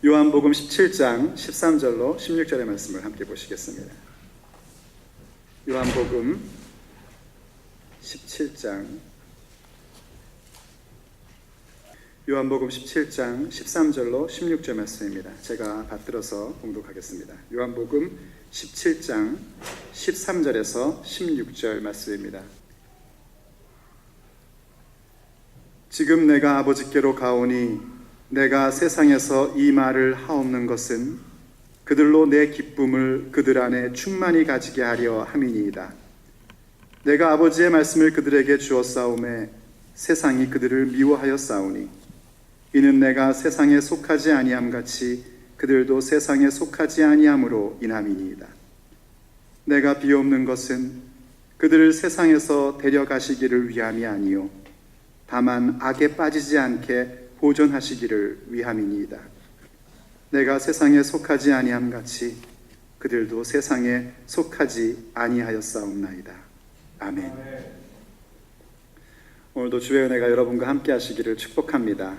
요한복음 17장 13절로 16절의 말씀을 함께 보시겠습니다. 요한복음 17장 13절로 16절 말씀입니다. 제가 받들어서 봉독하겠습니다. 요한복음 17장 13절에서 16절 말씀입니다. 지금 내가 아버지께로 가오니 내가 세상에서 이 말을 하옵는 것은 그들로 내 기쁨을 그들 안에 충만히 가지게 하려 함이니이다. 내가 아버지의 말씀을 그들에게 주었사오매 세상이 그들을 미워하였사오니 이는 내가 세상에 속하지 아니함 같이 그들도 세상에 속하지 아니함으로 인함이니이다. 내가 비옵는 것은 그들을 세상에서 데려가시기를 위함이 아니요 다만 악에 빠지지 않게 보존하시기를 위함이니이다. 내가 세상에 속하지 아니함 같이 그들도 세상에 속하지 아니하였사옵나이다. 아멘. 오늘도 주의 은혜가 여러분과 함께 하시기를 축복합니다.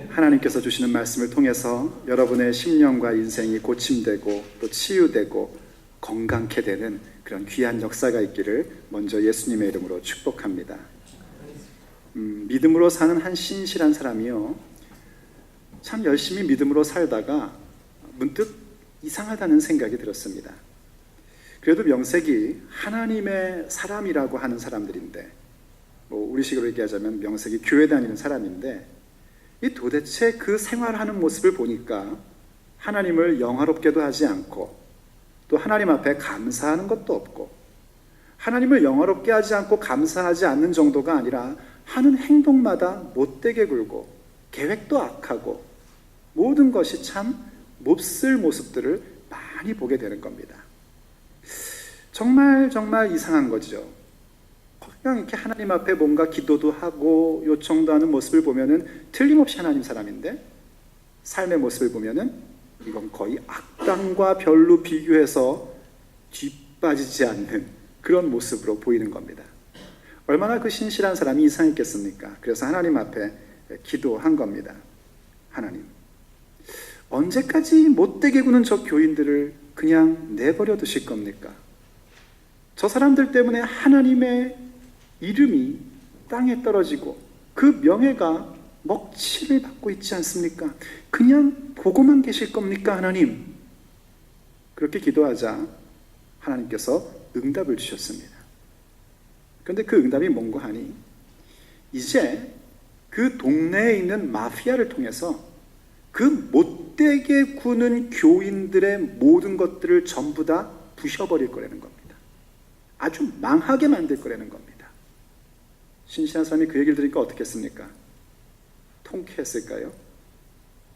하나님께서 주시는 말씀을 통해서 여러분의 심령과 인생이 고침되고 또 치유되고 건강케 되는 그런 귀한 역사가 있기를 먼저 예수님의 이름으로 축복합니다. 믿음으로 사는 한 신실한 사람이요, 참 열심히 믿음으로 살다가 문득 이상하다는 생각이 들었습니다. 그래도 명색이 하나님의 사람이라고 하는 사람들인데, 우리식으로 얘기하자면 명색이 교회 다니는 사람인데, 이 도대체 그 생활하는 모습을 보니까 하나님을 영화롭게도 하지 않고 또 하나님 앞에 감사하는 것도 없고, 하나님을 영화롭게 하지 않고 감사하지 않는 정도가 아니라 하는 행동마다 못되게 굴고 계획도 악하고 모든 것이 참 몹쓸 모습들을 많이 보게 되는 겁니다. 정말 이상한 거죠. 그냥 이렇게 하나님 앞에 뭔가 기도도 하고 요청도 하는 모습을 보면은 틀림없이 하나님 사람인데, 삶의 모습을 보면은 이건 거의 악당과 별로 비교해서 뒤빠지지 않는 그런 모습으로 보이는 겁니다. 얼마나 그 신실한 사람이 이상했겠습니까? 그래서 하나님 앞에 기도한 겁니다. 하나님, 언제까지 못되게 구는 저 교인들을 그냥 내버려 두실 겁니까? 저 사람들 때문에 하나님의 이름이 땅에 떨어지고 그 명예가 먹칠을 받고 있지 않습니까? 그냥 보고만 계실 겁니까, 하나님? 그렇게 기도하자 하나님께서 응답을 주셨습니다. 그런데 그 응답이 뭔고 하니, 이제 그 동네에 있는 마피아를 통해서 그 못되게 구는 교인들의 모든 것들을 전부 다 부셔버릴 거라는 겁니다. 아주 망하게 만들 거라는 겁니다. 신실한 사람이 그 얘기를 들으니까 어떻겠습니까? 통쾌했을까요?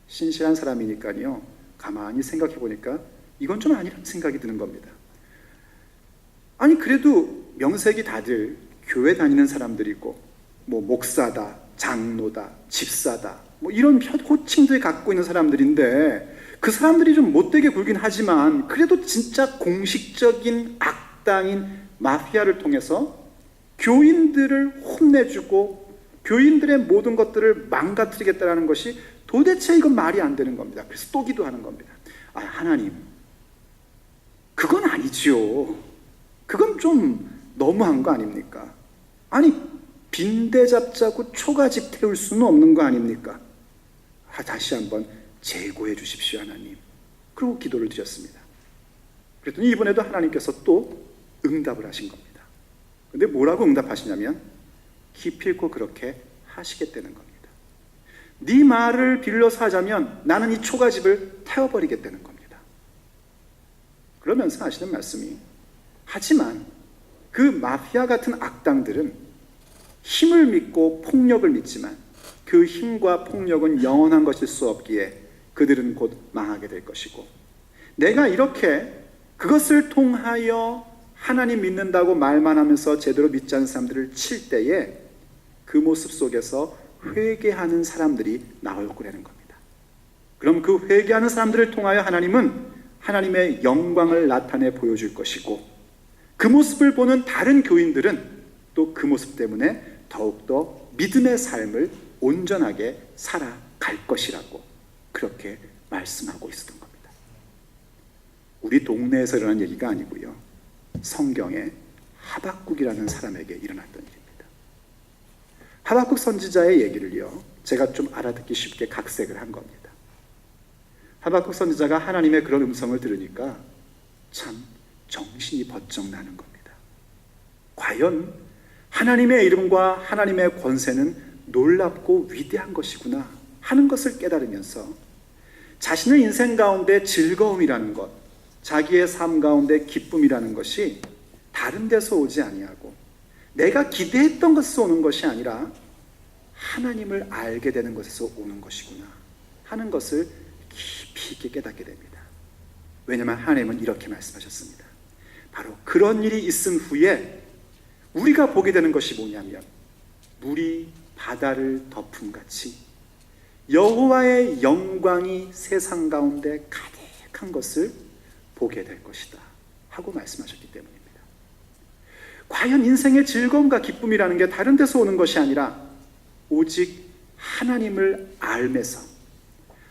신실한 사람이니까요, 가만히 생각해 보니까 이건 좀 아니라는 생각이 드는 겁니다. 아니, 그래도 명색이 다들 교회 다니는 사람들이고 목사다, 장로다, 집사다, 이런 호칭들 갖고 있는 사람들인데, 그 사람들이 좀 못되게 굴긴 하지만 그래도 진짜 공식적인 악당인 마피아를 통해서 교인들을 혼내주고 교인들의 모든 것들을 망가뜨리겠다는 것이 도대체 이건 말이 안 되는 겁니다. 그래서 또 기도하는 겁니다. 하나님, 그건 아니지요. 그건 좀 너무한 거 아닙니까? 아니, 빈대 잡자고 초가집 태울 수는 없는 거 아닙니까? 다시 한번 재고해 주십시오, 하나님. 그리고 기도를 드렸습니다. 그랬더니 이번에도 하나님께서 또 응답을 하신 겁니다. 근데 뭐라고 응답하시냐면, 기필코 그렇게 하시겠다는 겁니다. 네 말을 빌려서 하자면 나는 이 초가집을 태워버리겠다는 겁니다. 그러면서 하시는 말씀이, 하지만 그 마피아 같은 악당들은 힘을 믿고 폭력을 믿지만 그 힘과 폭력은 영원한 것일 수 없기에 그들은 곧 망하게 될 것이고, 내가 이렇게 그것을 통하여 하나님 믿는다고 말만 하면서 제대로 믿지 않는 사람들을 칠 때에 그 모습 속에서 회개하는 사람들이 나올 거라는 겁니다. 그럼 그 회개하는 사람들을 통하여 하나님은 하나님의 영광을 나타내 보여줄 것이고, 그 모습을 보는 다른 교인들은 또 그 모습 때문에 더욱더 믿음의 삶을 온전하게 살아갈 것이라고 그렇게 말씀하고 있었던 겁니다. 우리 동네에서 일어난 얘기가 아니고요, 성경에 하박국이라는 사람에게 일어났던 일입니다. 하박국 선지자의 얘기를요, 제가 좀 알아듣기 쉽게 각색을 한 겁니다. 하박국 선지자가 하나님의 그런 음성을 들으니까 참 정신이 번쩍 나는 겁니다. 과연 하나님의 이름과 하나님의 권세는 놀랍고 위대한 것이구나 하는 것을 깨달으면서 자신의 인생 가운데 즐거움이라는 것, 자기의 삶 가운데 기쁨이라는 것이 다른 데서 오지 아니하고 내가 기대했던 것에서 오는 것이 아니라 하나님을 알게 되는 것에서 오는 것이구나 하는 것을 깊이 있게 깨닫게 됩니다. 왜냐하면 하나님은 이렇게 말씀하셨습니다. 바로 그런 일이 있은 후에 우리가 보게 되는 것이 뭐냐면 물이 바다를 덮음같이 여호와의 영광이 세상 가운데 가득한 것을 보게 될 것이다 하고 말씀하셨기 때문입니다. 과연 인생의 즐거움과 기쁨이라는 게 다른 데서 오는 것이 아니라 오직 하나님을 알면서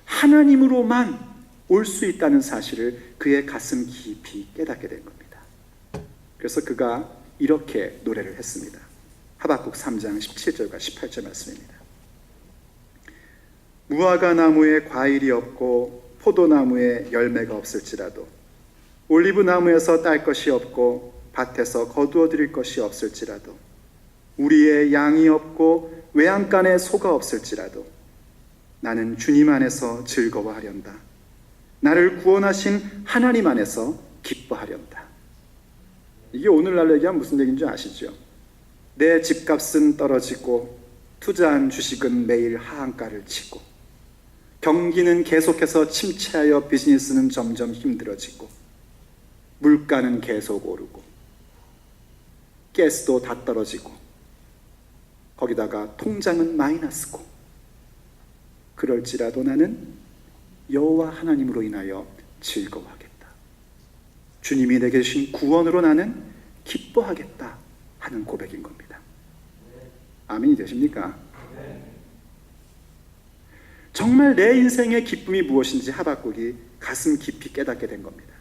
하나님으로만 올 수 있다는 사실을 그의 가슴 깊이 깨닫게 된 겁니다. 그래서 그가 이렇게 노래를 했습니다. 하박국 3장 17절과 18절 말씀입니다. 무화과 나무에 과일이 없고 포도나무에 열매가 없을지라도 올리브 나무에서 딸 것이 없고 밭에서 거두어 드릴 것이 없을지라도 우리의 양이 없고 외양간에 소가 없을지라도 나는 주님 안에서 즐거워하련다. 나를 구원하신 하나님 안에서 기뻐하련다. 이게 오늘날로 얘기하면 무슨 얘기인 줄 아시죠? 내 집값은 떨어지고 투자한 주식은 매일 하한가를 치고 경기는 계속해서 침체하여 비즈니스는 점점 힘들어지고 물가는 계속 오르고 가스도 다 떨어지고 거기다가 통장은 마이너스고 그럴지라도 나는 여호와 하나님으로 인하여 즐거워하겠다. 주님이 내게 주신 구원으로 나는 기뻐하겠다 하는 고백인 겁니다. 아멘이 되십니까? 정말 내 인생의 기쁨이 무엇인지 하박국이 가슴 깊이 깨닫게 된 겁니다.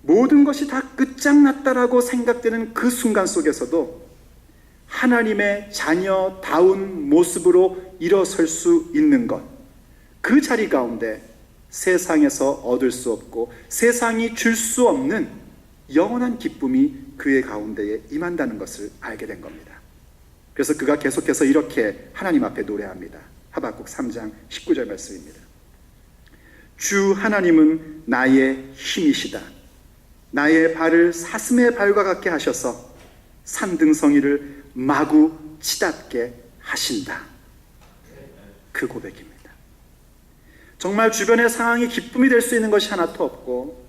모든 것이 다 끝장났다라고 생각되는 그 순간 속에서도 하나님의 자녀다운 모습으로 일어설 수 있는 것, 그 자리 가운데 세상에서 얻을 수 없고 세상이 줄 수 없는 영원한 기쁨이 그의 가운데에 임한다는 것을 알게 된 겁니다. 그래서 그가 계속해서 이렇게 하나님 앞에 노래합니다. 하박국 3장 19절 말씀입니다. 주 하나님은 나의 힘이시다. 나의 발을 사슴의 발과 같게 하셔서 산등성이를 마구 치닫게 하신다. 그 고백입니다. 정말 주변의 상황이 기쁨이 될 수 있는 것이 하나도 없고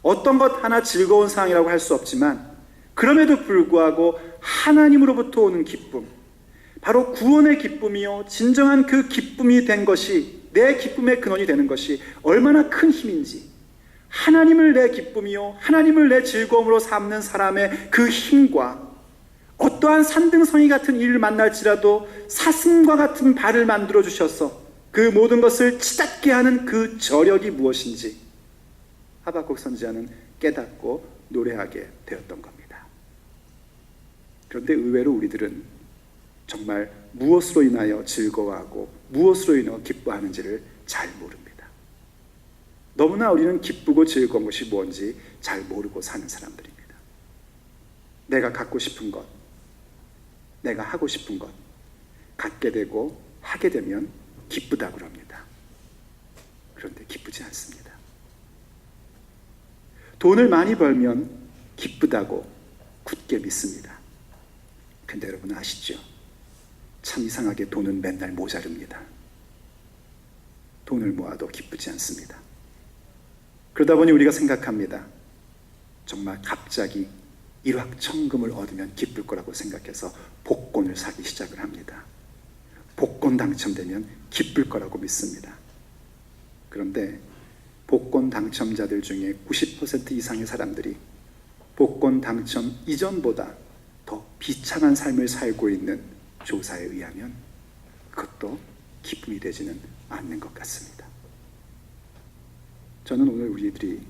어떤 것 하나 즐거운 상황이라고 할 수 없지만 그럼에도 불구하고 하나님으로부터 오는 기쁨, 바로 구원의 기쁨이요 진정한 그 기쁨이 된 것이, 내 기쁨의 근원이 되는 것이 얼마나 큰 힘인지, 하나님을 내 기쁨이요 하나님을 내 즐거움으로 삼는 사람의 그 힘과 어떠한 산등성이 같은 일을 만날지라도 사슴과 같은 발을 만들어 주셔서 그 모든 것을 치닫게 하는 그 저력이 무엇인지 하박국 선지자는 깨닫고 노래하게 되었던 겁니다. 그런데 의외로 우리들은 정말 무엇으로 인하여 즐거워하고 무엇으로 인하여 기뻐하는지를 잘 모릅니다. 너무나 우리는 기쁘고 즐거운 것이 뭔지 잘 모르고 사는 사람들입니다. 내가 갖고 싶은 것, 내가 하고 싶은 것 갖게 되고 하게 되면 기쁘다고 합니다. 그런데 기쁘지 않습니다. 돈을 많이 벌면 기쁘다고 굳게 믿습니다. 근데 여러분 아시죠? 참 이상하게 돈은 맨날 모자릅니다. 돈을 모아도 기쁘지 않습니다. 그러다 보니 우리가 생각합니다. 정말 갑자기 일확천금을 얻으면 기쁠 거라고 생각해서 복권을 사기 시작을 합니다. 복권 당첨되면 기쁠 거라고 믿습니다. 그런데 복권 당첨자들 중에 90% 이상의 사람들이 복권 당첨 이전보다 더 비참한 삶을 살고 있는 조사에 의하면 그것도 기쁨이 되지는 않는 것 같습니다. 저는 오늘 우리들이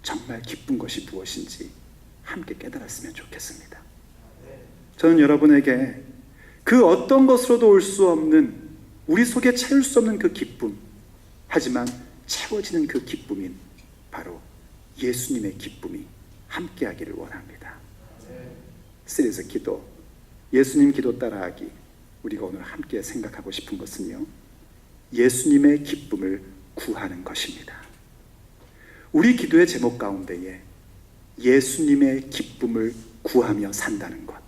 정말 기쁜 것이 무엇인지 함께 깨달았으면 좋겠습니다. 저는 여러분에게 그 어떤 것으로도 올 수 없는, 우리 속에 채울 수 없는 그 기쁨, 하지만 채워지는 그 기쁨인 바로 예수님의 기쁨이 함께하기를 원합니다. 시리즈 기도, 예수님 기도 따라하기, 우리가 오늘 함께 생각하고 싶은 것은요, 예수님의 기쁨을 구하는 것입니다. 우리 기도의 제목 가운데에 예수님의 기쁨을 구하며 산다는 것,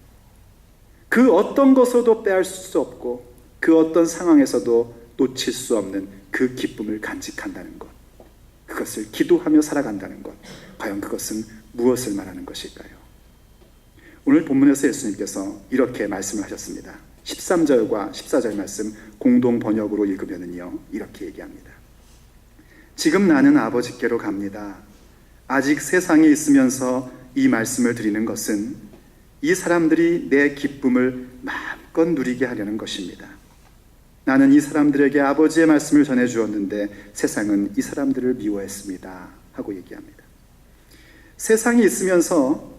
그 어떤 것으로도 빼앗을 수 없고 그 어떤 상황에서도 놓칠 수 없는 그 기쁨을 간직한다는 것, 그것을 기도하며 살아간다는 것, 과연 그것은 무엇을 말하는 것일까요? 오늘 본문에서 예수님께서 이렇게 말씀을 하셨습니다. 13절과 14절 말씀 공동 번역으로 읽으면요, 이렇게 얘기합니다. 지금 나는 아버지께로 갑니다. 아직 세상에 있으면서 이 말씀을 드리는 것은 이 사람들이 내 기쁨을 마음껏 누리게 하려는 것입니다. 나는 이 사람들에게 아버지의 말씀을 전해 주었는데 세상은 이 사람들을 미워했습니다 하고 얘기합니다. 세상에 있으면서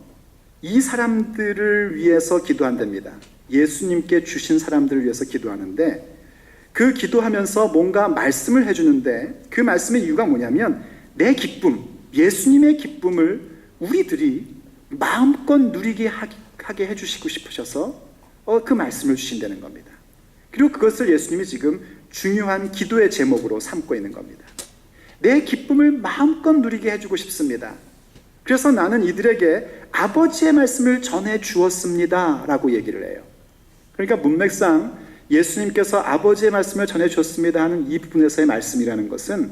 이 사람들을 위해서 기도한답니다. 예수님께 주신 사람들을 위해서 기도하는데, 그 기도하면서 뭔가 말씀을 해주는데, 그 말씀의 이유가 뭐냐면 내 기쁨, 예수님의 기쁨을 우리들이 마음껏 누리게 하게 해주시고 싶으셔서 그 말씀을 주신다는 겁니다. 그리고 그것을 예수님이 지금 중요한 기도의 제목으로 삼고 있는 겁니다. 내 기쁨을 마음껏 누리게 해주고 싶습니다. 그래서 나는 이들에게 아버지의 말씀을 전해 주었습니다 라고 얘기를 해요. 그러니까 문맥상 예수님께서 아버지의 말씀을 전해 주었습니다 하는 이 부분에서의 말씀이라는 것은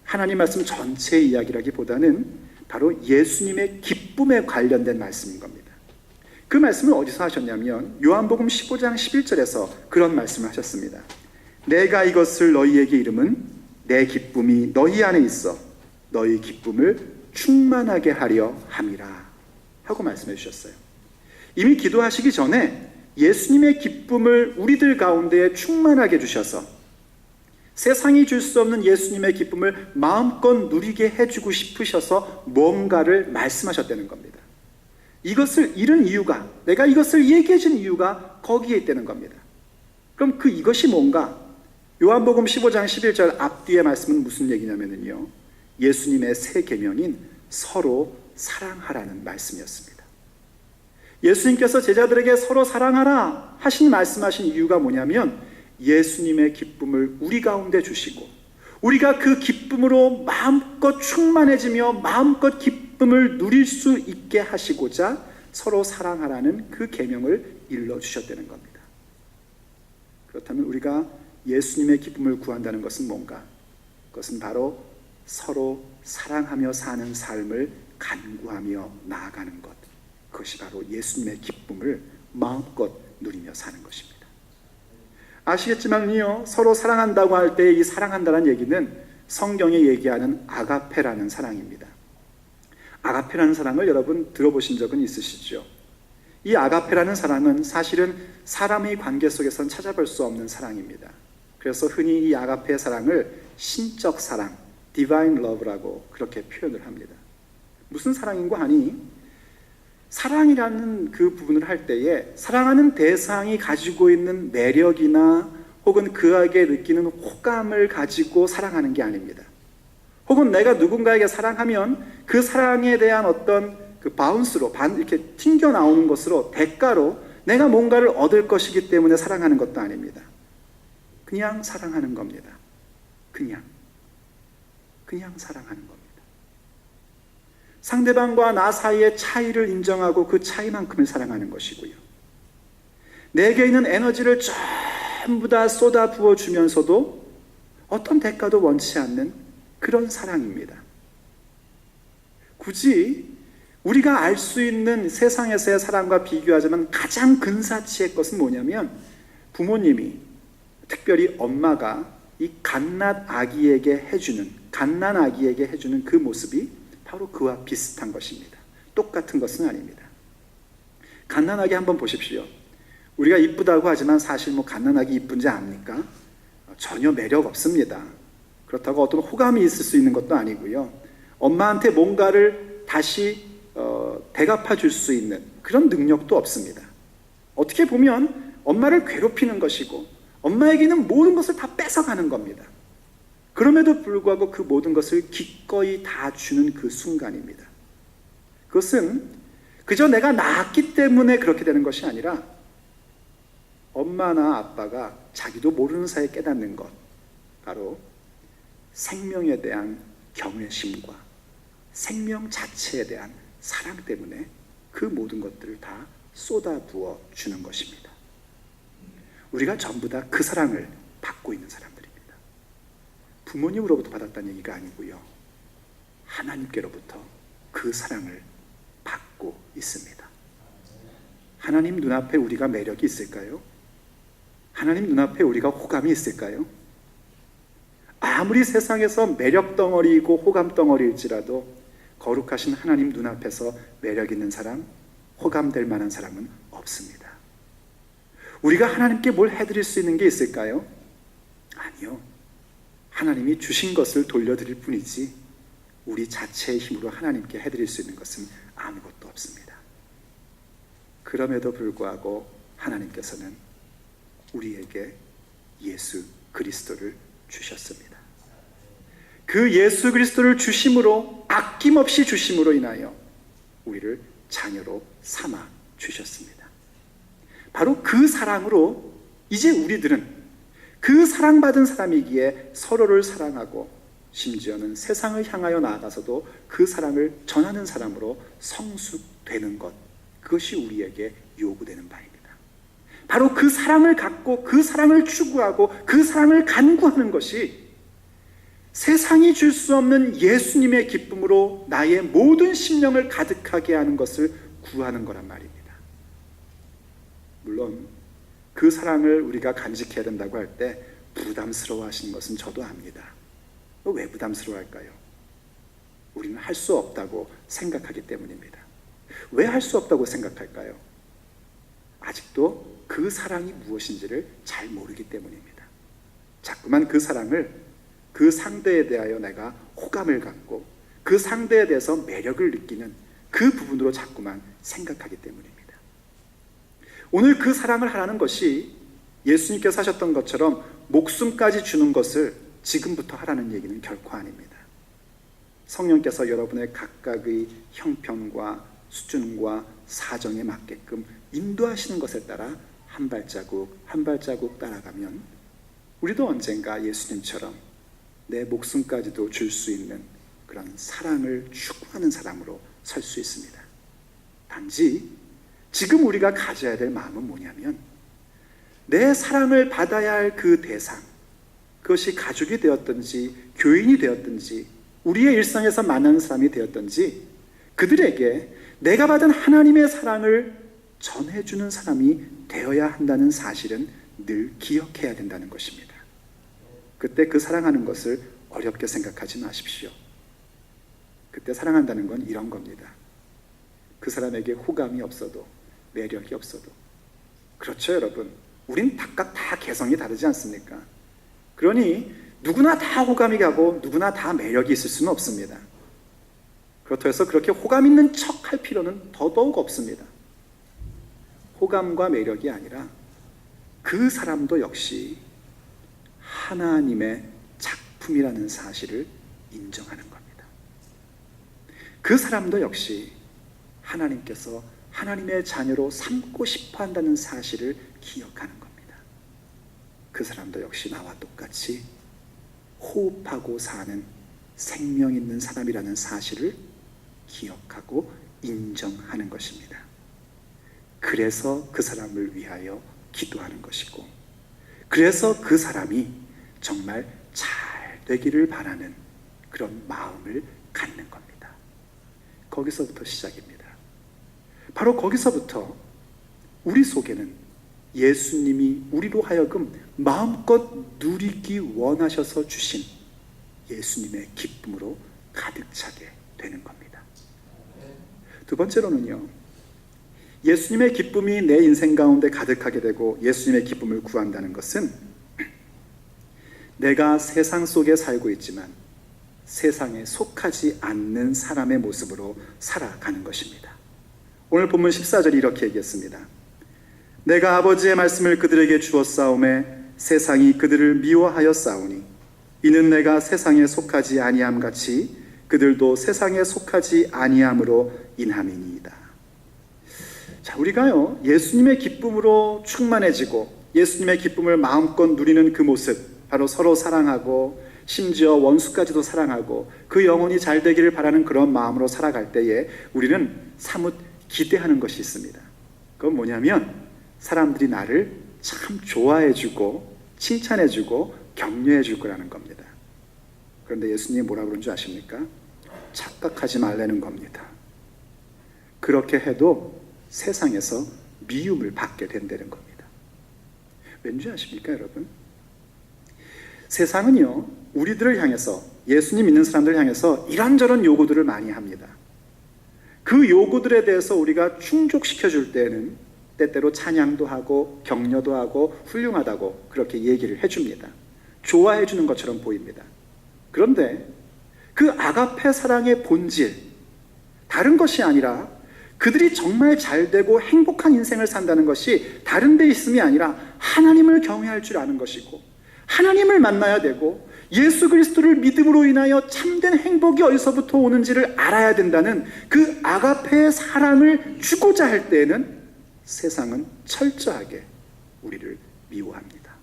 하나님 말씀 전체의 이야기라기보다는 바로 예수님의 기쁨에 관련된 말씀인 겁니다. 그 말씀을 어디서 하셨냐면 요한복음 15장 11절에서 그런 말씀을 하셨습니다. 내가 이것을 너희에게 이름은 내 기쁨이 너희 안에 있어 너희 기쁨을 충만하게 하려 함이라 하고 말씀해 주셨어요. 이미 기도하시기 전에 예수님의 기쁨을 우리들 가운데에 충만하게 주셔서 세상이 줄 수 없는 예수님의 기쁨을 마음껏 누리게 해주고 싶으셔서 뭔가를 말씀하셨다는 겁니다. 이것을 이룬 이유가, 내가 이것을 얘기해 준 이유가 거기에 있다는 겁니다. 그럼 그 이것이 뭔가? 요한복음 15장 11절 앞뒤의 말씀은 무슨 얘기냐면요, 예수님의 새 계명인 서로 사랑하라는 말씀이었습니다. 예수님께서 제자들에게 서로 사랑하라 하신 말씀하신 이유가 뭐냐면 예수님의 기쁨을 우리 가운데 주시고 우리가 그 기쁨으로 마음껏 충만해지며 마음껏 기쁨을 누릴 수 있게 하시고자 서로 사랑하라는 그 계명을 일러주셨다는 겁니다. 그렇다면 우리가 예수님의 기쁨을 구한다는 것은 뭔가? 그것은 바로 서로 사랑하며 사는 삶을 간구하며 나아가는 것, 그것이 바로 예수님의 기쁨을 마음껏 누리며 사는 것입니다. 아시겠지만요, 서로 사랑한다고 할 때 이 사랑한다는 얘기는 성경에 얘기하는 아가페라는 사랑입니다. 아가페라는 사랑을 여러분 들어보신 적은 있으시죠? 이 아가페라는 사랑은 사실은 사람의 관계 속에선 찾아볼 수 없는 사랑입니다. 그래서 흔히 이 아가페의 사랑을 신적 사랑, 디바인 러브라고 그렇게 표현을 합니다. 무슨 사랑인고 하니, 사랑이라는 그 부분을 할 때에 사랑하는 대상이 가지고 있는 매력이나 혹은 그에게 느끼는 호감을 가지고 사랑하는 게 아닙니다. 혹은 내가 누군가에게 사랑하면 그 사랑에 대한 어떤 그 바운스로 이렇게 튕겨 나오는 것으로 대가로 내가 뭔가를 얻을 것이기 때문에 사랑하는 것도 아닙니다. 그냥 사랑하는 겁니다. 그냥 사랑하는 겁니다. 상대방과 나 사이의 차이를 인정하고 그 차이만큼을 사랑하는 것이고요. 내게 있는 에너지를 전부 다 쏟아 부어주면서도 어떤 대가도 원치 않는 그런 사랑입니다. 굳이 우리가 알 수 있는 세상에서의 사랑과 비교하자면 가장 근사치의 것은 뭐냐면 부모님이, 특별히 엄마가 이 갓난 아기에게 해주는 그 모습이 바로 그와 비슷한 것입니다. 똑같은 것은 아닙니다. 갓난아기 한번 보십시오. 우리가 이쁘다고 하지만 사실 뭐 갓난아기 이쁜지 압니까? 전혀 매력 없습니다. 그렇다고 어떤 호감이 있을 수 있는 것도 아니고요. 엄마한테 뭔가를 다시 대갚아 줄 수 있는 그런 능력도 없습니다. 어떻게 보면 엄마를 괴롭히는 것이고 엄마에게는 모든 것을 다 뺏어가는 겁니다. 그럼에도 불구하고 그 모든 것을 기꺼이 다 주는 그 순간입니다. 그것은 그저 내가 낳았기 때문에 그렇게 되는 것이 아니라 엄마나 아빠가 자기도 모르는 사이에 깨닫는 것, 바로 생명에 대한 경외심과 생명 자체에 대한 사랑 때문에 그 모든 것들을 다 쏟아부어 주는 것입니다. 우리가 전부 다 그 사랑을 받고 있는 사람들입니다. 부모님으로부터 받았다는 얘기가 아니고요. 하나님께로부터 그 사랑을 받고 있습니다. 하나님 눈앞에 우리가 매력이 있을까요? 하나님 눈앞에 우리가 호감이 있을까요? 아무리 세상에서 매력 덩어리이고 호감 덩어리일지라도 거룩하신 하나님 눈앞에서 매력 있는 사람, 호감될 만한 사람은 없습니다. 우리가 하나님께 뭘 해드릴 수 있는 게 있을까요? 아니요. 하나님이 주신 것을 돌려드릴 뿐이지 우리 자체의 힘으로 하나님께 해드릴 수 있는 것은 아무것도 없습니다. 그럼에도 불구하고 하나님께서는 우리에게 예수 그리스도를 주셨습니다. 그 예수 그리스도를 주심으로, 아낌없이 주심으로 인하여 우리를 자녀로 삼아 주셨습니다. 바로 그 사랑으로 이제 우리들은 그 사랑받은 사람이기에 서로를 사랑하고 심지어는 세상을 향하여 나아가서도 그 사랑을 전하는 사람으로 성숙되는 것, 그것이 우리에게 요구되는 바입니다. 바로 그 사랑을 갖고 그 사랑을 추구하고 그 사랑을 간구하는 것이 세상이 줄 수 없는 예수님의 기쁨으로 나의 모든 심령을 가득하게 하는 것을 구하는 거란 말입니다. 물론 그 사랑을 우리가 간직해야 된다고 할 때 부담스러워 하시는 것은 저도 압니다. 왜 부담스러워할까요? 우리는 할 수 없다고 생각하기 때문입니다. 왜 할 수 없다고 생각할까요? 아직도 그 사랑이 무엇인지를 잘 모르기 때문입니다. 자꾸만 그 사랑을 그 상대에 대하여 내가 호감을 갖고 그 상대에 대해서 매력을 느끼는 그 부분으로 자꾸만 생각하기 때문입니다. 오늘 그 사랑을 하라는 것이 예수님께서 하셨던 것처럼 목숨까지 주는 것을 지금부터 하라는 얘기는 결코 아닙니다. 성령께서 여러분의 각각의 형편과 수준과 사정에 맞게끔 인도하시는 것에 따라 한 발자국 한 발자국 따라가면 우리도 언젠가 예수님처럼 내 목숨까지도 줄 수 있는 그런 사랑을 추구하는 사람으로 설 수 있습니다. 단지 지금 우리가 가져야 될 마음은 뭐냐면 내 사랑을 받아야 할 그 대상, 그것이 가족이 되었든지 교인이 되었든지 우리의 일상에서 만나는 사람이 되었든지 그들에게 내가 받은 하나님의 사랑을 전해주는 사람이 되어야 한다는 사실은 늘 기억해야 된다는 것입니다. 그때 그 사랑하는 것을 어렵게 생각하지 마십시오. 그때 사랑한다는 건 이런 겁니다. 그 사람에게 호감이 없어도 매력이 없어도, 그렇죠 여러분, 우린 각각 다 개성이 다르지 않습니까? 그러니 누구나 다 호감이 가고 누구나 다 매력이 있을 수는 없습니다. 그렇다고 해서 그렇게 호감 있는 척 할 필요는 더더욱 없습니다. 호감과 매력이 아니라 그 사람도 역시 하나님의 작품이라는 사실을 인정하는 겁니다. 그 사람도 역시 하나님께서 하나님의 자녀로 삼고 싶어 한다는 사실을 기억하는 겁니다. 그 사람도 역시 나와 똑같이 호흡하고 사는 생명 있는 사람이라는 사실을 기억하고 인정하는 것입니다. 그래서 그 사람을 위하여 기도하는 것이고, 그래서 그 사람이 정말 잘 되기를 바라는 그런 마음을 갖는 겁니다. 거기서부터 시작입니다. 바로 거기서부터 우리 속에는 예수님이 우리로 하여금 마음껏 누리기 원하셔서 주신 예수님의 기쁨으로 가득 차게 되는 겁니다. 두 번째로는요, 예수님의 기쁨이 내 인생 가운데 가득하게 되고 예수님의 기쁨을 구한다는 것은 내가 세상 속에 살고 있지만 세상에 속하지 않는 사람의 모습으로 살아가는 것입니다. 오늘 본문 14절이 이렇게 얘기했습니다. 내가 아버지의 말씀을 그들에게 주었사오매 세상이 그들을 미워하였사오니 이는 내가 세상에 속하지 아니함 같이 그들도 세상에 속하지 아니함으로 인함이니이다. 자, 우리가요 예수님의 기쁨으로 충만해지고 예수님의 기쁨을 마음껏 누리는 그 모습, 바로 서로 사랑하고 심지어 원수까지도 사랑하고 그 영혼이 잘 되기를 바라는 그런 마음으로 살아갈 때에 우리는 사뭇 기대하는 것이 있습니다. 그건 뭐냐면 사람들이 나를 참 좋아해주고 칭찬해주고 격려해줄 거라는 겁니다. 그런데 예수님이 뭐라고 그런 줄 아십니까? 착각하지 말라는 겁니다. 그렇게 해도 세상에서 미움을 받게 된다는 겁니다. 왠지 아십니까, 여러분? 세상은요 우리들을 향해서, 예수님 믿는 사람들을 향해서 이런저런 요구들을 많이 합니다. 그 요구들에 대해서 우리가 충족시켜 줄 때는 때때로 찬양도 하고 격려도 하고 훌륭하다고 그렇게 얘기를 해줍니다. 좋아해 주는 것처럼 보입니다. 그런데 그 아가페 사랑의 본질, 다른 것이 아니라 그들이 정말 잘되고 행복한 인생을 산다는 것이 다른 데 있음이 아니라 하나님을 경외할 줄 아는 것이고 하나님을 만나야 되고 예수 그리스도를 믿음으로 인하여 참된 행복이 어디서부터 오는지를 알아야 된다는 그 아가페의 사랑을 주고자 할 때에는 세상은 철저하게 우리를 미워합니다.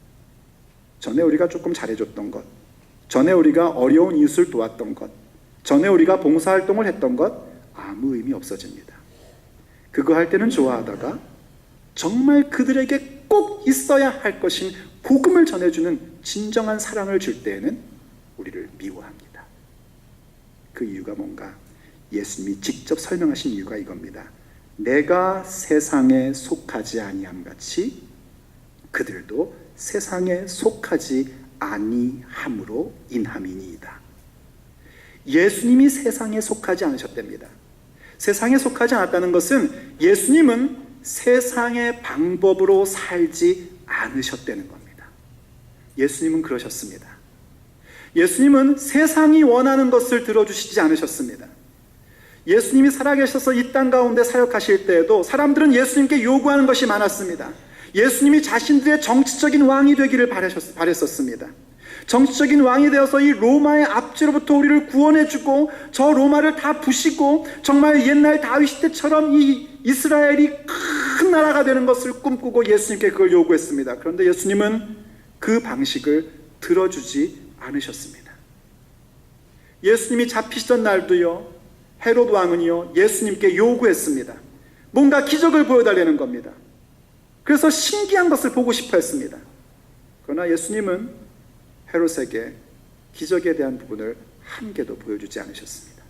전에 우리가 조금 잘해줬던 것, 전에 우리가 어려운 이웃을 도왔던 것, 전에 우리가 봉사활동을 했던 것 아무 의미 없어집니다. 그거 할 때는 좋아하다가 정말 그들에게 꼭 있어야 할 것인 복음을 전해주는 진정한 사랑을 줄 때에는 우리를 미워합니다. 그 이유가 뭔가? 예수님이 직접 설명하신 이유가 이겁니다. 내가 세상에 속하지 아니함 같이 그들도 세상에 속하지 아니함으로 인함이니이다. 예수님이 세상에 속하지 않으셨답니다. 세상에 속하지 않았다는 것은 예수님은 세상의 방법으로 살지 않으셨다는 겁니다. 예수님은 그러셨습니다. 예수님은 세상이 원하는 것을 들어주시지 않으셨습니다. 예수님이 살아계셔서 이 땅 가운데 사역하실 때에도 사람들은 예수님께 요구하는 것이 많았습니다. 예수님이 자신들의 정치적인 왕이 되기를 바랬었습니다. 정치적인 왕이 되어서 이 로마의 압제로부터 우리를 구원해주고 저 로마를 다 부시고 정말 옛날 다윗 때처럼 이 이스라엘이 큰 나라가 되는 것을 꿈꾸고 예수님께 그걸 요구했습니다. 그런데 예수님은 그 방식을 들어주지 않으셨습니다. 예수님이 잡히시던 날도요 헤롯 왕은요 예수님께 요구했습니다. 뭔가 기적을 보여달라는 겁니다. 그래서 신기한 것을 보고 싶어 했습니다. 그러나 예수님은 헤롯에게 기적에 대한 부분을 한 개도 보여주지 않으셨습니다.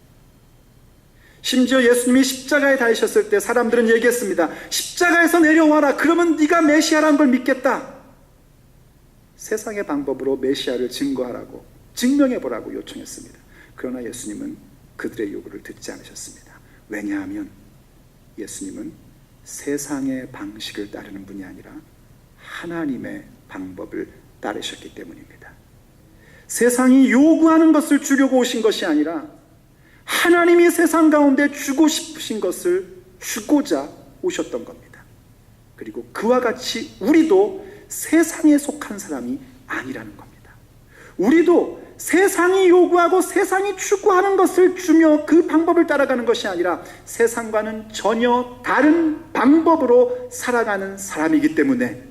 심지어 예수님이 십자가에 달리셨을 때 사람들은 얘기했습니다. 십자가에서 내려와라. 그러면 네가 메시아라는 걸 믿겠다. 세상의 방법으로 메시아를 증거하라고, 증명해보라고 요청했습니다. 그러나 예수님은 그들의 요구를 듣지 않으셨습니다. 왜냐하면 예수님은 세상의 방식을 따르는 분이 아니라 하나님의 방법을 따르셨기 때문입니다. 세상이 요구하는 것을 주려고 오신 것이 아니라 하나님이 세상 가운데 주고 싶으신 것을 주고자 오셨던 겁니다. 그리고 그와 같이 우리도 세상에 속한 사람이 아니라는 겁니다. 우리도 세상이 요구하고 세상이 추구하는 것을 주며 그 방법을 따라가는 것이 아니라 세상과는 전혀 다른 방법으로 살아가는 사람이기 때문에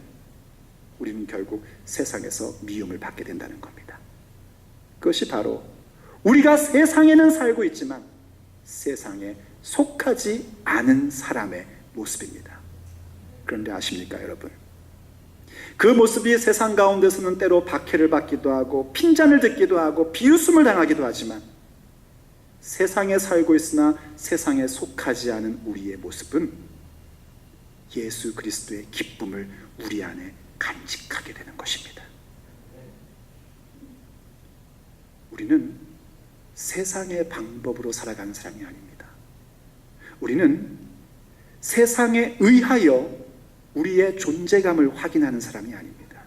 우리는 결국 세상에서 미움을 받게 된다는 겁니다. 그것이 바로 우리가 세상에는 살고 있지만 세상에 속하지 않은 사람의 모습입니다. 그런데 아십니까, 여러분? 그 모습이 세상 가운데서는 때로 박해를 받기도 하고 핀잔을 듣기도 하고 비웃음을 당하기도 하지만 세상에 살고 있으나 세상에 속하지 않은 우리의 모습은 예수 그리스도의 기쁨을 우리 안에 간직하게 되는 것입니다. 우리는 세상의 방법으로 살아가는 사람이 아닙니다. 우리는 세상에 의하여 우리의 존재감을 확인하는 사람이 아닙니다.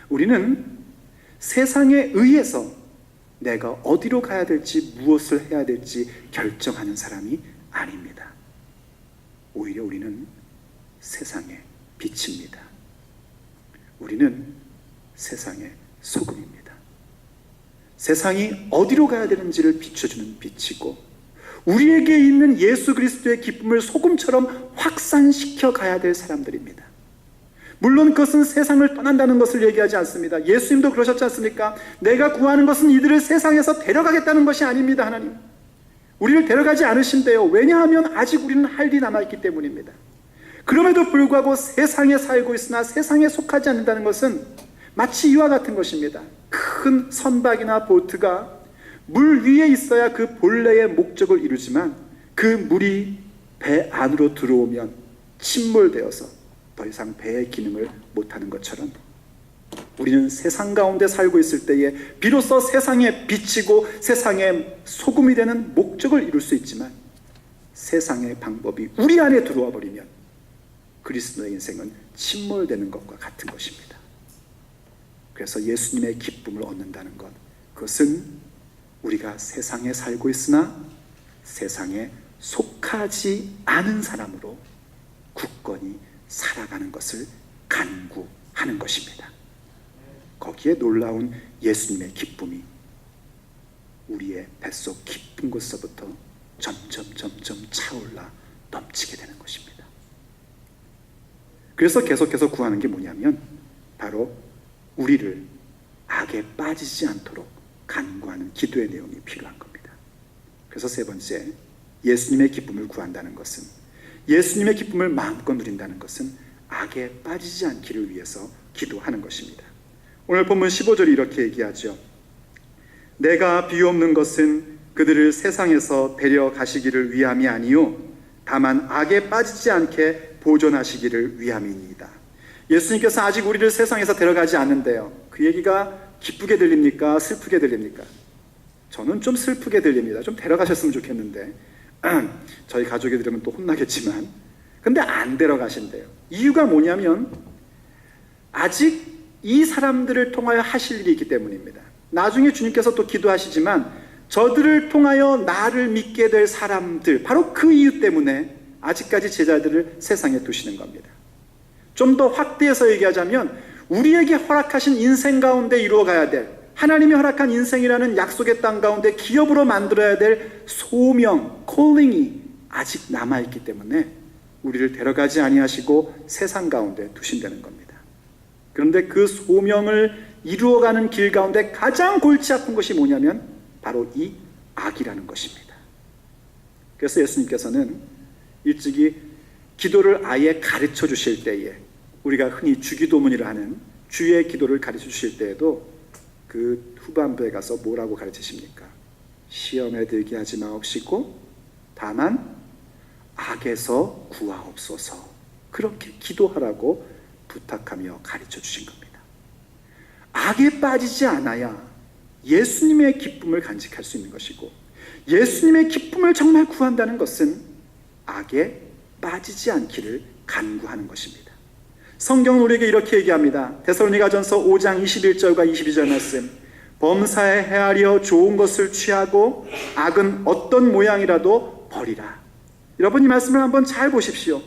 우리는 세상에 의해서 내가 어디로 가야 될지, 무엇을 해야 될지 결정하는 사람이 아닙니다. 오히려 우리는 세상의 빛입니다. 우리는 세상의 소금입니다. 세상이 어디로 가야 되는지를 비춰주는 빛이고, 우리에게 있는 예수 그리스도의 기쁨을 소금처럼 확산시켜 가야 될 사람들입니다. 물론 그것은 세상을 떠난다는 것을 얘기하지 않습니다. 예수님도 그러셨지 않습니까? 내가 구하는 것은 이들을 세상에서 데려가겠다는 것이 아닙니다. 하나님, 우리를 데려가지 않으신대요. 왜냐하면 아직 우리는 할 일이 남아있기 때문입니다. 그럼에도 불구하고 세상에 살고 있으나 세상에 속하지 않는다는 것은 마치 이와 같은 것입니다. 큰 선박이나 보트가 물 위에 있어야 그 본래의 목적을 이루지만 그 물이 배 안으로 들어오면 침몰되어서 더 이상 배의 기능을 못하는 것처럼, 우리는 세상 가운데 살고 있을 때에 비로소 세상에 비치고 세상의 소금이 되는 목적을 이룰 수 있지만, 세상의 방법이 우리 안에 들어와 버리면 그리스도의 인생은 침몰되는 것과 같은 것입니다. 그래서 예수님의 기쁨을 얻는다는 것, 그것은 우리가 세상에 살고 있으나 세상에 속하지 않은 사람으로 굳건히 살아가는 것을 간구하는 것입니다. 거기에 놀라운 예수님의 기쁨이 우리의 뱃속 깊은 곳서부터 점점 차올라 넘치게 되는 것입니다. 그래서 계속해서 구하는 게 뭐냐면 바로 우리를 악에 빠지지 않도록 간구하는 기도의 내용이 필요한 겁니다. 그래서 세 번째, 예수님의 기쁨을 구한다는 것은, 예수님의 기쁨을 마음껏 누린다는 것은 악에 빠지지 않기를 위해서 기도하는 것입니다. 오늘 본문 15절이 이렇게 얘기하죠. 내가 비옵는 것은 그들을 세상에서 데려가시기를 위함이 아니요 다만 악에 빠지지 않게 보존하시기를 위함이니이다. 예수님께서 아직 우리를 세상에서 데려가지 않는데요. 그 얘기가 기쁘게 들립니까? 슬프게 들립니까? 저는 좀 슬프게 들립니다. 좀 데려가셨으면 좋겠는데 저희 가족이 들으면 또 혼나겠지만, 근데 안 데려가신대요. 이유가 뭐냐면 아직 이 사람들을 통하여 하실 일이 있기 때문입니다. 나중에 주님께서 또 기도하시지만 저들을 통하여 나를 믿게 될 사람들, 바로 그 이유 때문에 아직까지 제자들을 세상에 두시는 겁니다. 좀 더 확대해서 얘기하자면 우리에게 허락하신 인생 가운데 이루어가야 될, 하나님이 허락한 인생이라는 약속의 땅 가운데 기업으로 만들어야 될 소명, 콜링이 아직 남아있기 때문에 우리를 데려가지 아니하시고 세상 가운데 두신다는 겁니다. 그런데 그 소명을 이루어가는 길 가운데 가장 골치 아픈 것이 뭐냐면 바로 이 악이라는 것입니다. 그래서 예수님께서는 일찍이 기도를 아예 가르쳐 주실 때에, 우리가 흔히 주기도문이라 하는 주의 기도를 가르쳐 주실 때에도 그 후반부에 가서 뭐라고 가르치십니까? 시험에 들게 하지 마옵시고 다만 악에서 구하옵소서, 그렇게 기도하라고 부탁하며 가르쳐 주신 겁니다. 악에 빠지지 않아야 예수님의 기쁨을 간직할 수 있는 것이고, 예수님의 기쁨을 정말 구한다는 것은 악에 빠지지 않기를 간구하는 것입니다. 성경은 우리에게 이렇게 얘기합니다. 데살로니가전서 5장 21절과 22절 말씀, 범사에 헤아려 좋은 것을 취하고 악은 어떤 모양이라도 버리라. 여러분, 이 말씀을 한번 잘 보십시오.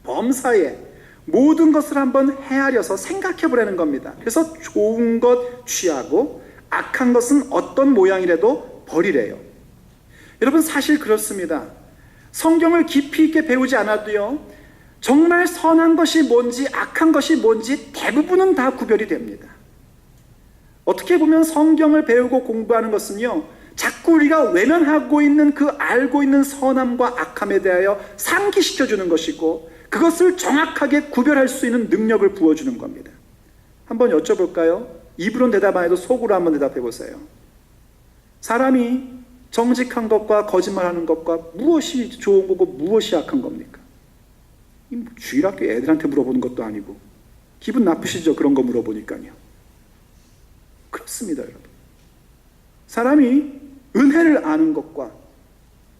범사에 모든 것을 한번 헤아려서 생각해 보라는 겁니다. 그래서 좋은 것 취하고 악한 것은 어떤 모양이라도 버리래요. 여러분, 사실 그렇습니다. 성경을 깊이 있게 배우지 않아도요, 정말 선한 것이 뭔지 악한 것이 뭔지 대부분은 다 구별이 됩니다. 어떻게 보면 성경을 배우고 공부하는 것은요, 자꾸 우리가 외면하고 있는 그 알고 있는 선함과 악함에 대하여 상기시켜주는 것이고, 그것을 정확하게 구별할 수 있는 능력을 부어주는 겁니다. 한번 여쭤볼까요? 입으로는 대답 안 해도 속으로 한번 대답해 보세요. 사람이 정직한 것과 거짓말하는 것과 무엇이 좋은 거고 무엇이 악한 겁니까? 주일학교 애들한테 물어보는 것도 아니고 기분 나쁘시죠? 그런 거 물어보니까요. 그렇습니다, 여러분. 사람이 은혜를 아는 것과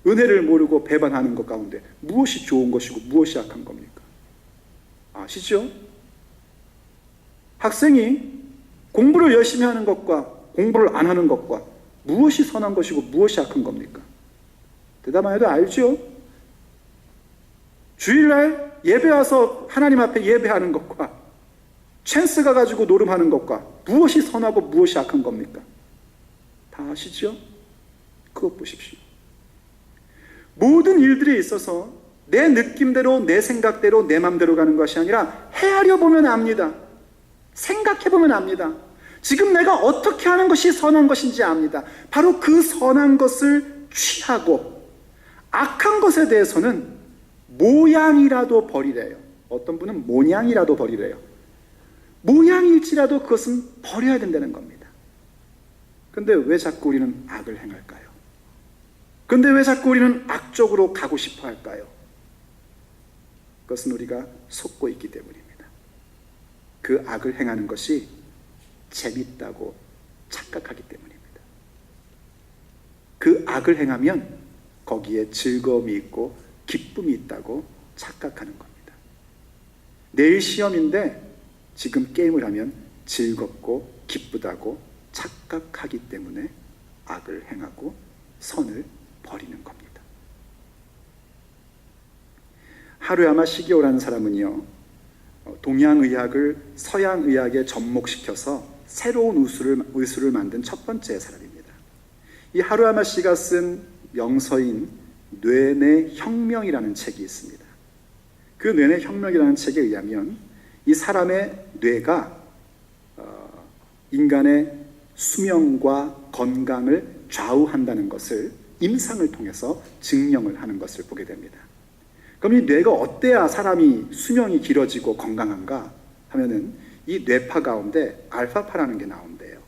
은혜를 모르고 배반하는 것 가운데 무엇이 좋은 것이고 무엇이 악한 겁니까? 아시죠? 학생이 공부를 열심히 하는 것과 공부를 안 하는 것과 무엇이 선한 것이고 무엇이 악한 겁니까? 대답 안 해도 알죠? 주일날 예배 와서 하나님 앞에 예배하는 것과 찬스 가가지고 노름하는 것과 무엇이 선하고 무엇이 악한 겁니까? 다 아시죠? 그것 보십시오. 모든 일들에 있어서 내 느낌대로, 내 생각대로, 내 맘대로 가는 것이 아니라 헤아려 보면 압니다. 생각해 보면 압니다. 지금 내가 어떻게 하는 것이 선한 것인지 압니다. 바로 그 선한 것을 취하고 악한 것에 대해서는 모양이라도 버리래요. 어떤 분은 모양이라도 버리래요. 모양일지라도 그것은 버려야 된다는 겁니다. 근데 왜 자꾸 우리는 악을 행할까요? 근데 왜 자꾸 우리는 악적으로 가고 싶어 할까요? 그것은 우리가 속고 있기 때문입니다. 그 악을 행하는 것이 재밌다고 착각하기 때문입니다. 그 악을 행하면 거기에 즐거움이 있고 기쁨이 있다고 착각하는 겁니다. 내일 시험인데 지금 게임을 하면 즐겁고 기쁘다고 착각하기 때문에 악을 행하고 선을 버리는 겁니다. 하루야마 시기오라는 사람은요, 동양의학을 서양의학에 접목시켜서 새로운 의술을 만든 첫 번째 사람입니다. 이 하루야마 씨가 쓴 명서인 뇌내 혁명이라는 책이 있습니다. 그 뇌내 혁명이라는 책에 의하면 이 사람의 뇌가 인간의 수명과 건강을 좌우한다는 것을 임상을 통해서 증명을 하는 것을 보게 됩니다. 그럼 이 뇌가 어때야 사람이 수명이 길어지고 건강한가 하면은 이 뇌파 가운데 알파파라는 게 나온대요.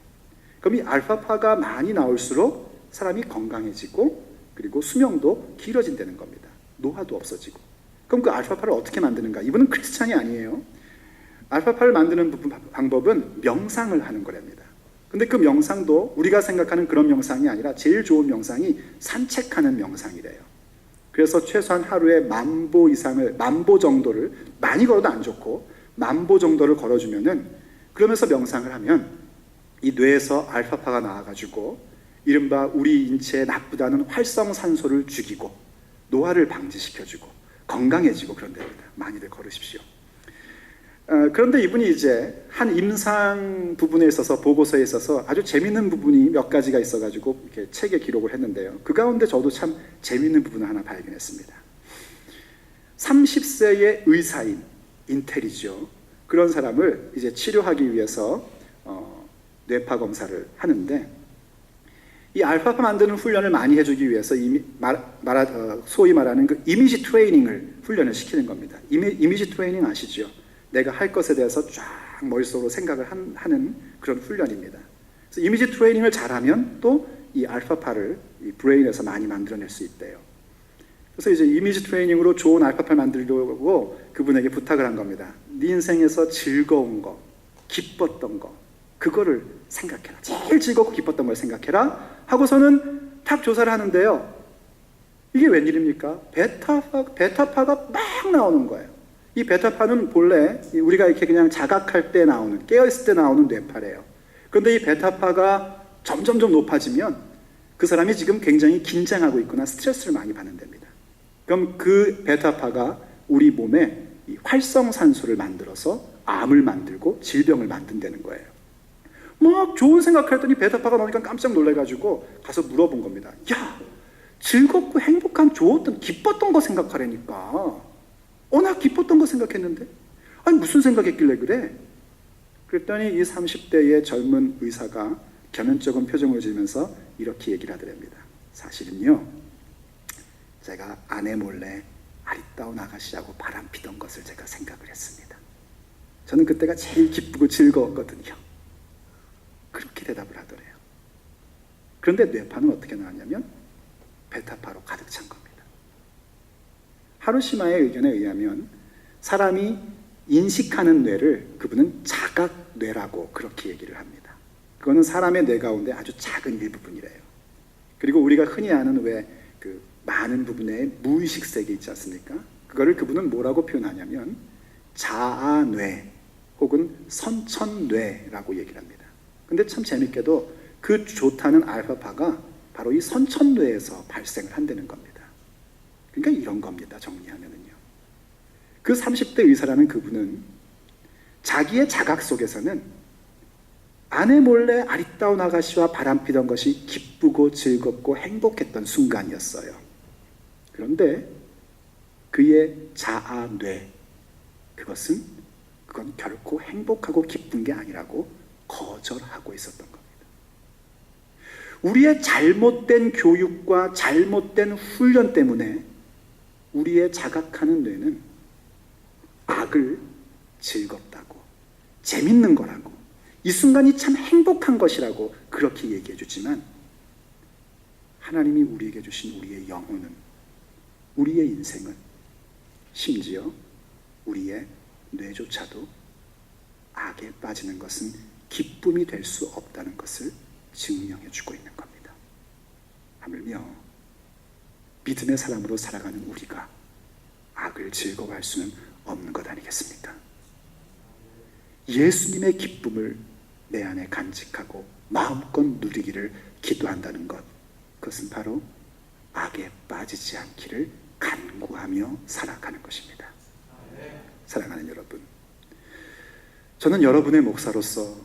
그럼 이 알파파가 많이 나올수록 사람이 건강해지고 그리고 수명도 길어진다는 겁니다. 노화도 없어지고. 그럼 그 알파파를 어떻게 만드는가? 이분은 크리스찬이 아니에요. 알파파를 만드는 방법은 명상을 하는 거랍니다. 근데 그 명상도 우리가 생각하는 그런 명상이 아니라 제일 좋은 명상이 산책하는 명상이래요. 그래서 최소한 하루에 10,000보 정도를, 많이 걸어도 안 좋고 10,000보 정도를 걸어주면은, 그러면서 명상을 하면 이 뇌에서 알파파가 나와가지고 이른바 우리 인체에 나쁘다는 활성산소를 죽이고 노화를 방지시켜주고 건강해지고 그런답니다. 많이들 걸으십시오. 그런데 이분이 이제 한 임상 부분에 있어서, 보고서에 있어서 아주 재밌는 부분이 몇 가지가 있어가지고 이렇게 책에 기록을 했는데요. 그 가운데 저도 참 재밌는 부분을 하나 발견했습니다. 30세의 의사인, 인텔이죠. 그런 사람을 이제 치료하기 위해서 뇌파 검사를 하는데, 이 알파파 만드는 훈련을 많이 해주기 위해서 소위 말하는 그 이미지 트레이닝을 훈련을 시키는 겁니다. 이미지 트레이닝 아시죠? 내가 할 것에 대해서 쫙 머릿속으로 생각을 하는 그런 훈련입니다. 그래서 이미지 트레이닝을 잘하면 또 이 알파파를 이 브레인에서 많이 만들어낼 수 있대요. 그래서 이제 이미지 트레이닝으로 좋은 알파파를 만들려고 그분에게 부탁을 한 겁니다. 네 인생에서 즐거운 거, 기뻤던 거, 그거를 생각해라. 제일 즐겁고 기뻤던 걸 생각해라 하고서는 탁 조사를 하는데요. 이게 웬일입니까? 베타파가 막 나오는 거예요. 이 베타파는 본래 우리가 이렇게 그냥 자각할 때 나오는, 깨어있을 때 나오는 뇌파래요. 그런데 이 베타파가 점점점 높아지면 그 사람이 지금 굉장히 긴장하고 있거나 스트레스를 많이 받는답니다. 그럼 그 베타파가 우리 몸에 이 활성산소를 만들어서 암을 만들고 질병을 만든다는 거예요. 막 좋은 생각을 했더니 베타파가 나오니까 깜짝 놀래가지고 가서 물어본 겁니다. 야, 즐겁고 행복한, 좋았던, 기뻤던 거 생각하라니까. 나 기뻤던 거 생각했는데? 아니, 무슨 생각했길래 그래? 그랬더니 이 30대의 젊은 의사가 겸연쩍은 표정을 지으면서 이렇게 얘기를 하더랍니다. 사실은요, 제가 아내 몰래 아리따운 아가씨하고 바람 피던 것을 제가 생각을 했습니다. 저는 그때가 제일 기쁘고 즐거웠거든요. 그렇게 대답을 하더래요. 그런데 뇌파는 어떻게 나왔냐면 베타파로 가득 찬 겁니다. 하루시마의 의견에 의하면 사람이 인식하는 뇌를 그분은 자각뇌라고 그렇게 얘기를 합니다. 그거는 사람의 뇌 가운데 아주 작은 일부분이래요. 그리고 우리가 흔히 아는 왜 그 많은 부분에 무의식 세계 있지 않습니까? 그거를 그분은 뭐라고 표현하냐면 자아뇌 혹은 선천뇌라고 얘기를 합니다. 근데 참 재밌게도 그 좋다는 알파파가 바로 이 선천뇌에서 발생을 한다는 겁니다. 그러니까 이런 겁니다. 정리하면은요. 그 30대 의사라는 그분은 자기의 자각 속에서는 아내 몰래 아리따운 아가씨와 바람피던 것이 기쁘고 즐겁고 행복했던 순간이었어요. 그런데 그의 자아뇌, 그건 결코 행복하고 기쁜 게 아니라고 거절하고 있었던 겁니다. 우리의 잘못된 교육과 잘못된 훈련 때문에 우리의 자각하는 뇌는 악을 즐겁다고, 재밌는 거라고, 이 순간이 참 행복한 것이라고 그렇게 얘기해 주지만, 하나님이 우리에게 주신 우리의 영혼은, 우리의 인생은, 심지어 우리의 뇌조차도 악에 빠지는 것은 기쁨이 될 수 없다는 것을 증명해 주고 있는 겁니다. 하물며 믿음의 사람으로 살아가는 우리가 악을 즐거워할 수는 없는 것 아니겠습니까? 예수님의 기쁨을 내 안에 간직하고 마음껏 누리기를 기도한다는 것, 그것은 바로 악에 빠지지 않기를 간구하며 살아가는 것입니다. 사랑하는 여러분, 저는 여러분의 목사로서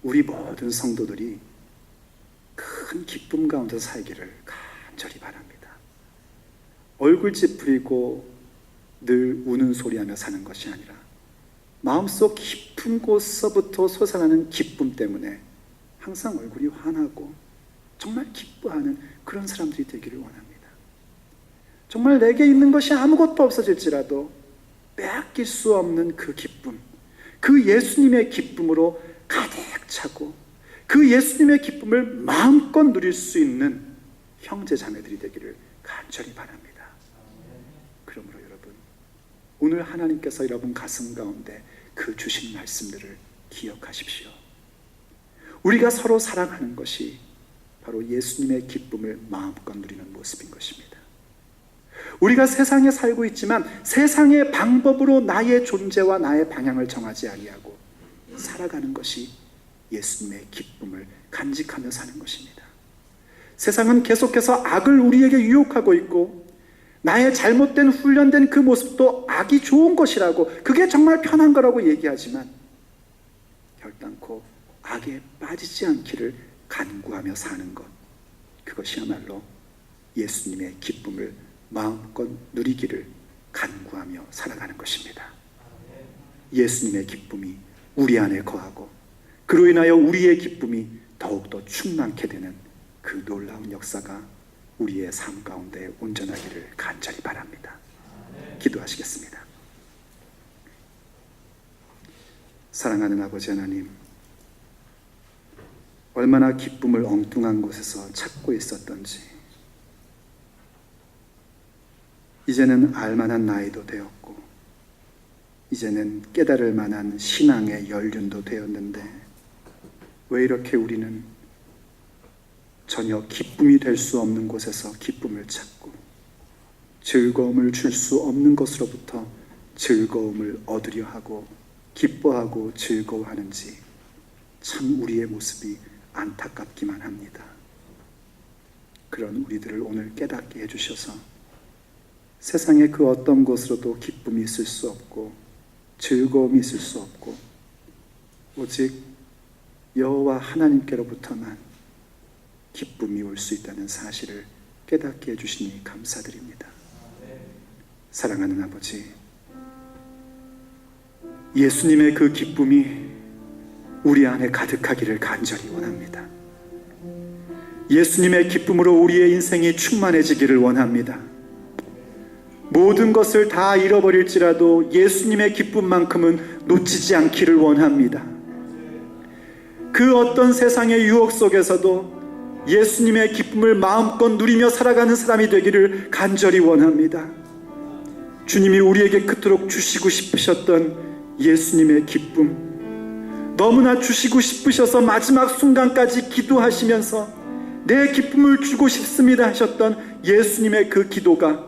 우리 모든 성도들이 큰 기쁨 가운데 살기를 간절히 바랍니다. 얼굴 찌푸리고 늘 우는 소리하며 사는 것이 아니라 마음속 깊은 곳서부터 솟아나는 기쁨 때문에 항상 얼굴이 환하고 정말 기뻐하는 그런 사람들이 되기를 원합니다. 정말 내게 있는 것이 아무것도 없어질지라도 빼앗길 수 없는 그 기쁨, 그 예수님의 기쁨으로 가득 차고 그 예수님의 기쁨을 마음껏 누릴 수 있는 형제 자매들이 되기를 간절히 바랍니다. 그러므로 여러분, 오늘 하나님께서 여러분 가슴 가운데 그 주신 말씀들을 기억하십시오. 우리가 서로 사랑하는 것이 바로 예수님의 기쁨을 마음껏 누리는 모습인 것입니다. 우리가 세상에 살고 있지만 세상의 방법으로 나의 존재와 나의 방향을 정하지 아니하고 살아가는 것이 예수님의 기쁨을 간직하며 사는 것입니다. 세상은 계속해서 악을 우리에게 유혹하고 있고 나의 잘못된 훈련된 그 모습도 악이 좋은 것이라고, 그게 정말 편한 거라고 얘기하지만 결단코 악에 빠지지 않기를 간구하며 사는 것, 그것이야말로 예수님의 기쁨을 마음껏 누리기를 간구하며 살아가는 것입니다. 예수님의 기쁨이 우리 안에 거하고 그로 인하여 우리의 기쁨이 더욱더 충만케 되는 그 놀라운 역사가 우리의 삶 가운데 온전하기를 간절히 바랍니다. 기도하시겠습니다. 사랑하는 아버지 하나님, 얼마나 기쁨을 엉뚱한 곳에서 찾고 있었던지 이제는 알만한 나이도 되었고 이제는 깨달을 만한 신앙의 연륜도 되었는데 왜 이렇게 우리는 전혀 기쁨이 될 수 없는 곳에서 기쁨을 찾고 즐거움을 줄 수 없는 것으로부터 즐거움을 얻으려 하고 기뻐하고 즐거워하는지 참 우리의 모습이 안타깝기만 합니다. 그런 우리들을 오늘 깨닫게 해주셔서 세상의 그 어떤 것으로도 기쁨이 있을 수 없고 즐거움이 있을 수 없고 오직 여호와 하나님께로부터만 기쁨이 올 수 있다는 사실을 깨닫게 해주시니 감사드립니다. 사랑하는 아버지, 예수님의 그 기쁨이 우리 안에 가득하기를 간절히 원합니다. 예수님의 기쁨으로 우리의 인생이 충만해지기를 원합니다. 모든 것을 다 잃어버릴지라도 예수님의 기쁨만큼은 놓치지 않기를 원합니다. 그 어떤 세상의 유혹 속에서도 예수님의 기쁨을 마음껏 누리며 살아가는 사람이 되기를 간절히 원합니다. 주님이 우리에게 그토록 주시고 싶으셨던 예수님의 기쁨, 너무나 주시고 싶으셔서 마지막 순간까지 기도하시면서 내 기쁨을 주고 싶습니다 하셨던 예수님의 그 기도가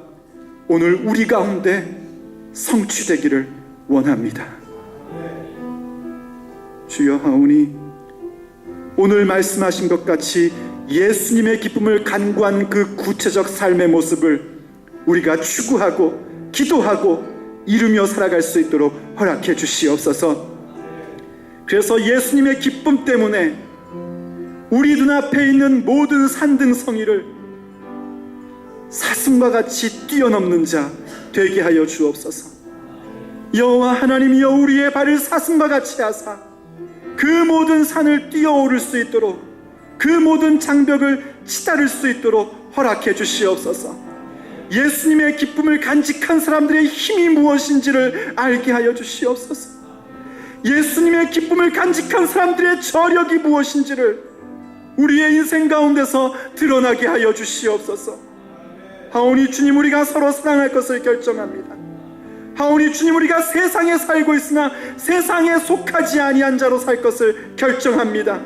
오늘 우리 가운데 성취되기를 원합니다. 주여 하오니 오늘 말씀하신 것 같이 예수님의 기쁨을 간구한 그 구체적 삶의 모습을 우리가 추구하고 기도하고 이루며 살아갈 수 있도록 허락해 주시옵소서. 그래서 예수님의 기쁨 때문에 우리 눈앞에 있는 모든 산등성이를 사슴과 같이 뛰어넘는 자 되게 하여 주옵소서. 여호와 하나님이여 우리의 발을 사슴과 같이 하사 그 모든 산을 뛰어오를 수 있도록 그 모든 장벽을 치달을 수 있도록 허락해 주시옵소서. 예수님의 기쁨을 간직한 사람들의 힘이 무엇인지를 알게 하여 주시옵소서. 예수님의 기쁨을 간직한 사람들의 저력이 무엇인지를 우리의 인생 가운데서 드러나게 하여 주시옵소서. 하오니 주님, 우리가 서로 사랑할 것을 결정합니다. 하오니 주님, 우리가 세상에 살고 있으나 세상에 속하지 아니한 자로 살 것을 결정합니다.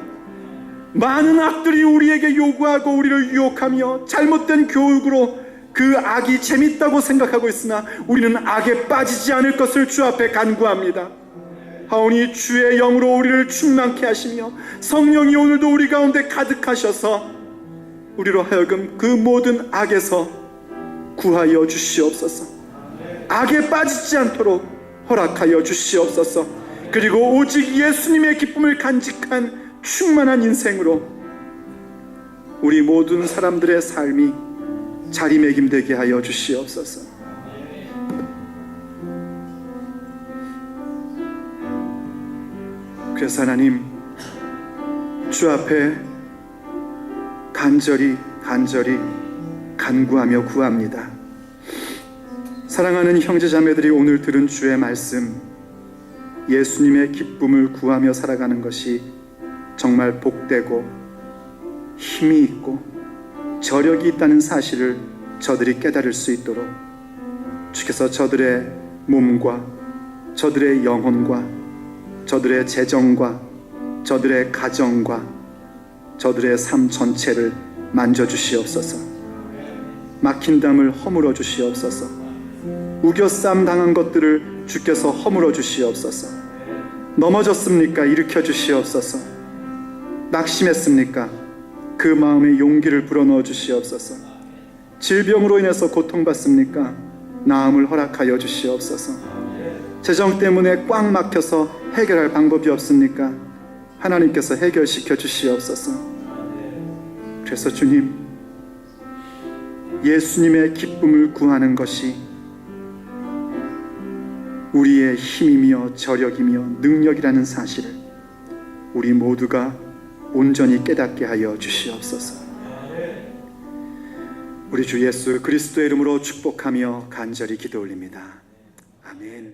많은 악들이 우리에게 요구하고 우리를 유혹하며 잘못된 교육으로 그 악이 재밌다고 생각하고 있으나 우리는 악에 빠지지 않을 것을 주 앞에 간구합니다. 하오니 주의 영으로 우리를 충만케 하시며 성령이 오늘도 우리 가운데 가득하셔서 우리로 하여금 그 모든 악에서 구하여 주시옵소서. 악에 빠지지 않도록 허락하여 주시옵소서. 그리고 오직 예수님의 기쁨을 간직한 충만한 인생으로 우리 모든 사람들의 삶이 자리매김되게 하여 주시옵소서. 그래서 하나님, 주 앞에 간절히 간구하며 구합니다. 사랑하는 형제자매들이 오늘 들은 주의 말씀, 예수님의 기쁨을 구하며 살아가는 것이 정말 복되고 힘이 있고 저력이 있다는 사실을 저들이 깨달을 수 있도록 주께서 저들의 몸과 저들의 영혼과 저들의 재정과 저들의 가정과 저들의 삶 전체를 만져주시옵소서. 막힌 담을 허물어 주시옵소서. 우겨쌈 당한 것들을 주께서 허물어 주시옵소서. 넘어졌습니까? 일으켜 주시옵소서. 낙심했습니까? 그 마음에 용기를 불어넣어 주시옵소서. 질병으로 인해서 고통받습니까? 나음을 허락하여 주시옵소서. 재정 때문에 꽉 막혀서 해결할 방법이 없습니까? 하나님께서 해결시켜 주시옵소서. 그래서 주님, 예수님의 기쁨을 구하는 것이 우리의 힘이며 저력이며 능력이라는 사실을 우리 모두가 온전히 깨닫게 하여 주시옵소서. 우리 주 예수 그리스도의 이름으로 축복하며 간절히 기도 올립니다. 아멘.